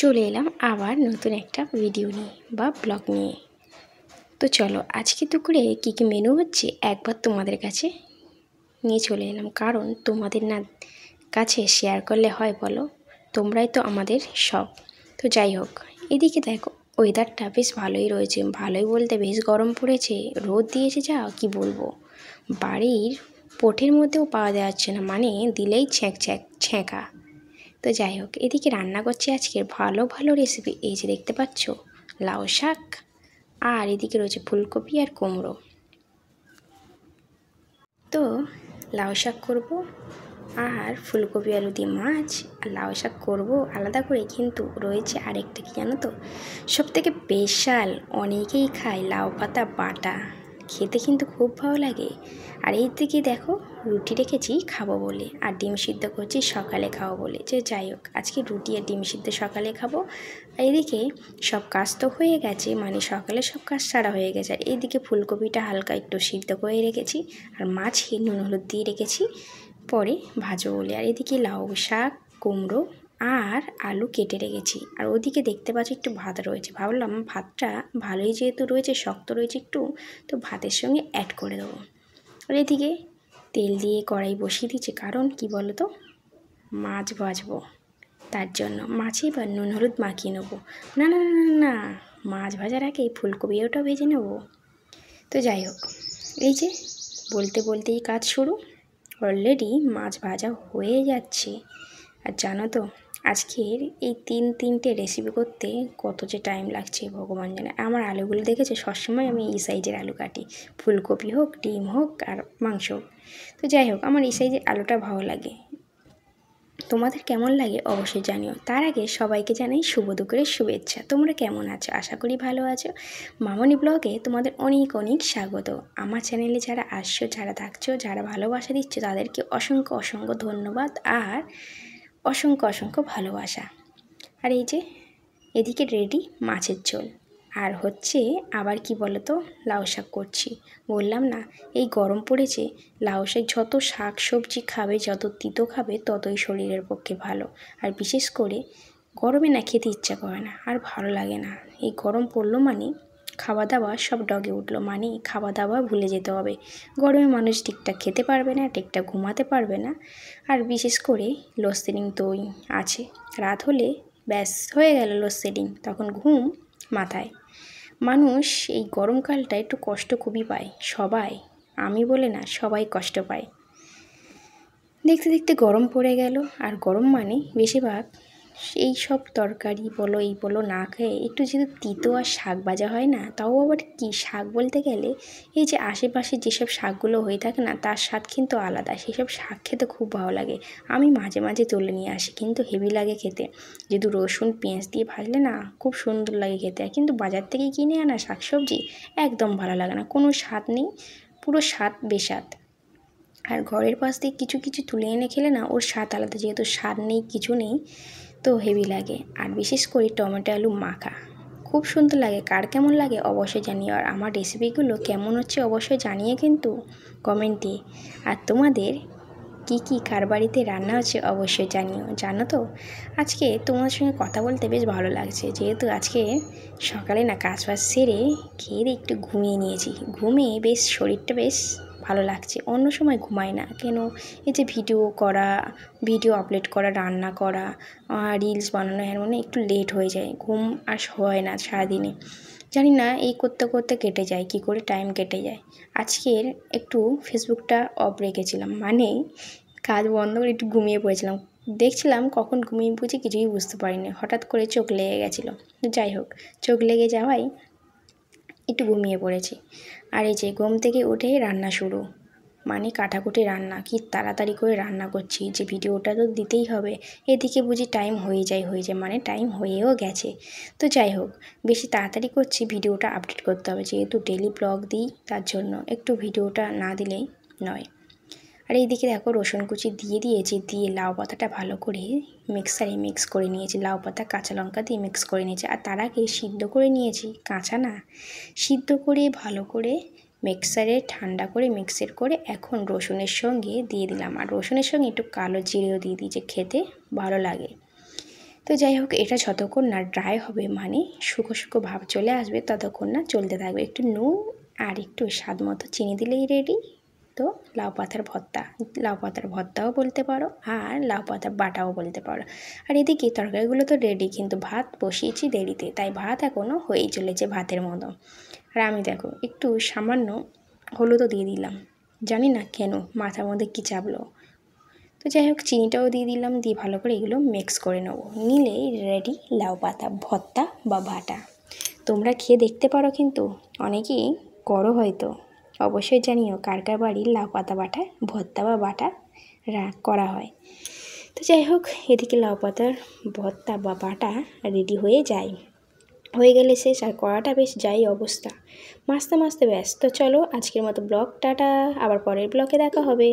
চলে এলাম আবার নতুন একটা ভিডিও নিয়ে বা ব্লগ নিয়ে। তো চলো আজকে দুপুরে কী কী মেনু হচ্ছে একবার তোমাদের কাছে নিয়ে চলে এলাম, কারণ তোমাদের না কাছে শেয়ার করলে হয় বলো, তোমরাই তো আমাদের সব। তো যাই হোক, এদিকে দেখো ওয়েদারটা বেশ ভালোই রয়েছে, ভালোই বলতে বেশ গরম পড়েছে, রোদ দিয়েছে যা কি বলবো, বাড়ির পোঠের মধ্যেও পাওয়া যাচ্ছে না, মানে দিলেই ছ্যাঁক ছ্যাঁক ছ্যাঁকা। তো যাই হোক, এদিকে রান্না করছি আজকের ভালো ভালো রেসিপি, এই যে দেখতে পাচ্ছ লাউ শাক, আর এদিকে রয়েছে ফুলকপি আর কুমড়ো। তো লাউ শাক করবো আর ফুলকপি আলু দিয়ে মাছ, আর লাউ শাক করবো আলাদা করে, কিন্তু রয়েছে আরেকটা কি জানো তো, সবথেকে স্পেশাল, অনেকেই খায় লাউ পাতা বাটা, খেতে কিন্তু খুব ভালো লাগে। আর এই দিকে দেখো রুটি রেখেছি খাবো বলে, আর ডিম সিদ্ধ করছি সকালে খাবো বলে। যে যাই হোক, আজকে রুটি আর ডিম সিদ্ধ সকালে খাবো। আর এদিকে সব কাজ তো হয়ে গেছে, মানে সকালে সব কাজ সারা হয়ে গেছে। আর এইদিকে ফুলকপিটা হালকা একটু সিদ্ধ করে রেখেছি, আর মাছ নুন হলুদ দিয়ে রেখেছি পরে ভাজো বলে। আর এদিকে লাউ শাক, কুমড়ো আর আলু কেটে রেখেছি। আর ওদিকে দেখতে পাচ্ছি একটু ভাত রয়েছে, ভাবলাম ভাতটা ভালোই যেহেতু রয়েছে, শক্ত রয়েছে একটু, তো ভাতের সঙ্গে অ্যাড করে দেবো। আর এদিকে তেল দিয়ে কড়াই বসিয়ে দিয়েছি, কারণ কি বলো তো, মাছ ভাজবো, তার জন্য মাছে এবার নুন হলুদ মাখিয়ে নেবো। না না না না, মাছ ভাজার আগে ফুলকপিটাও ভেজে নেবো। তো যাই হোক, এই যে বলতে বলতেই কাজ শুরু, অলরেডি মাছ ভাজা হয়ে যাচ্ছে। আর জানো তো আজকের এই তিনটে রেসিপি করতে কত যে টাইম লাগছে ভগবান জানে। আমার আলুগুলো দেখেছে, সবসময় আমি এই সাইজের আলু কাটি, ফুলকপি হোক, ডিম হোক আর মাংস হোক। তো যাই হোক, আমার এই সাইজের আলুটা ভালো লাগে, তোমাদের কেমন লাগে অবশ্যই জানিও। তার আগে সবাইকে জানাই শুভ দুপুরের শুভেচ্ছা। তোমরা কেমন আছো? আশা করি ভালো আছো। মামনি ব্লগে তোমাদের অনেক অনেক স্বাগত। আমার চ্যানেলে যারা আসছো, যারা থাকছো, যারা ভালোবাসা দিচ্ছ, তাদেরকে অসংখ্য অসংখ্য ধন্যবাদ আর অসংখ্য অসংখ্য ভালোবাসা। আর এই যে এদিকে রেডি মাছের ঝোল, আর হচ্ছে আবার কি বলো তো, লাউ শাক করছি। বললাম না এই গরম পড়েছে, লাউ শাক যত শাক সবজি খাবে, যত তিতো খাবে, ততই শরীরের পক্ষে ভালো। আর বিশেষ করে গরমে না খেতে ইচ্ছা করে না, আর ভালো লাগে না। এই গরম পড়লো মানে খাওয়া দাওয়া সব ডগে উঠলো, মানে খাওয়া দাওয়া ভুলে যেতে হবে। গরমে মানুষ ঠিকঠাক খেতে পারবে না, ঠিকঠাক ঘুমাতে পারবে না। আর বিশেষ করে লোডশেডিং তো আছে, রাত হলে ব্যাস হয়ে গেল লোডশেডিং, তখন ঘুম মাথায়। মানুষ এই গরমকালটা একটু কষ্ট খুবই পায়, সবাই, আমি বলে না, সবাই কষ্ট পায়। দেখতে দেখতে গরম পড়ে গেল, আর গরম মানে বেশিরভাগ এই সব তরকারি বলো এই বলো না খেয়ে একটু যেহেতু তিতো আর শাক ভাজা হয় না, তাও আবার কি শাক বলতে গেলে এই যে আশেপাশে যেসব শাকগুলো হয়ে থাকে না, তার স্বাদ কিন্তু আলাদা, সেসব শাক খেতে খুব ভালো লাগে। আমি মাঝে মাঝে তুলে নিয়ে আসি, কিন্তু হেভি লাগে খেতে, যেহেতু রসুন পেঁয়াজ দিয়ে ভাজলে না খুব সুন্দর লাগে খেতে। কিন্তু বাজার থেকে কিনে আনা শাকসবজি একদম ভালো লাগে না, কোনো স্বাদ নেই, পুরো স্বাদ বেস্বাদ। আর ঘরের পাশ দিয়ে কিছু কিছু তুলে এনে খেলে না ওর স্বাদ আলাদা, যেহেতু স্বাদ নেই কিছু নেই, তো হেভি লাগে। আর বিশেষ করে টমেটো আলু মাখা খুব সুন্দর লাগে। কার কেমন লাগে অবশ্যই জানিও, আর আমার রেসিপিগুলো কেমন হচ্ছে অবশ্যই জানিয়ে কিন্তু কমেন্টে। আর তোমাদের কি কি কার বাড়িতে রান্না হচ্ছে অবশ্যই জানিও। জানো তো আজকে তোমাদের সঙ্গে কথা বলতে বেশ ভালো লাগছে, যেহেতু আজকে সকালে না কাজ বাজ সেরে খেয়ে একটু ঘুমিয়ে নিয়েছি, ঘুমিয়ে বেশ শরীরটা বেশ ভালো লাগছে। অন্য সময় ঘুমাই না কেন, এই যে ভিডিও করা, ভিডিও আপলোড করা, রান্না করা, রিলস বানানো, এর মানে একটু লেট হয়ে যায়, ঘুম আর হয় না সারাদিনে, জানি না এই করতে করতে কেটে যায়, কি করে টাইম কেটে যায়। আজকের একটু ফেসবুকটা অফ রেখেছিলাম, মানে কাজ বন্ধ করে একটু ঘুমিয়ে পড়েছিলাম, দেখছিলাম কখন ঘুমিয়ে পড়েছি কিছুই বুঝতে পারিনি, হঠাৎ করে চোখ লেগে গেছিলো। যাই হোক, চোখ লেগে যাওয়ায় একটু ঘুমিয়ে পড়েছি। আর এই যে ঘুম থেকে উঠে রান্না শুরু, মানে কাটাকুটি রান্না, কি তাড়াতাড়ি করে রান্না করছি, যে ভিডিওটা তো দিতেই হবে। এদিকে বুঝি টাইম হয়ে যায়, মানে টাইম হয়েও গেছে। তো যাই হোক, বেশি তাড়াতাড়ি করছি, ভিডিওটা আপডেট করতে হবে, যেহেতু ডেলি ব্লগ দিই, তার জন্য একটু ভিডিওটা না দিলেই নয়। আর এইদিকে দেখো রসুন কুচি দিয়ে দিয়েছি, দিয়ে লাউ পাতাটা ভালো করে মিক্সারে মিক্স করে নিয়েছি, লাউ পাতা কাঁচা লঙ্কা দিয়ে মিক্স করে নিয়েছি। আর তার আগে সিদ্ধ করে নিয়েছি, কাঁচা না, সিদ্ধ করে ভালো করে মিক্সারে ঠান্ডা করে মিক্সার করে এখন রসুনের সঙ্গে দিয়ে দিলাম। আর রসুনের সঙ্গে একটু কালো জিরেও দিয়ে দিয়েছি, খেতে ভালো লাগে। তো যাই হোক, এটা যতক্ষণ না ড্রাই হবে মানে শুকো শুকো ভাব চলে আসবে ততক্ষণ না চলতে থাকবে। একটু নুন আর একটু স্বাদ মতো চিনি দিলেই রেডি। তো লাউ পাতার ভর্তা, লাউ পাতার ভর্তাও বলতে পারো আর লাউ পাতার বাটাও বলতে পারো। আর এদিকে তরকারিগুলো তো রেডি, কিন্তু ভাত বসিয়েছি দেরিতে, তাই ভাত এখনও হয়েই চলেছে ভাতের মতো। আর আমি দেখো একটু সামান্য হলুদও দিয়ে দিলাম, জানি না কেন মাথার মধ্যে কী চাপলো। তো যাই হোক, চিনিটাও দিয়ে দিলাম, দিয়ে ভালো করে এগুলো মিক্স করে নেবো, নিলেই রেডি লাউ পাতা ভর্তা বা বাটা। তোমরা খেয়ে দেখতে পারো, কিন্তু অনেকেই করো হয়তো। অবশ্যই জানিও কার কার বাড়ির লাউ পাতা বাটা ভর্তা বা বাটা করা হয়। তো যাই হোক, এদিকে লাউ পাতার ভর্তা বা বাটা রেডি হয়ে গেলে শেষ। আর কড়াটা বেশ যাই অবস্থা, মাছতে মাছতে ব্যাস। তো চলো আজকের মতো ব্লগ টাটা, আবার পরের ব্লগে দেখা হবে।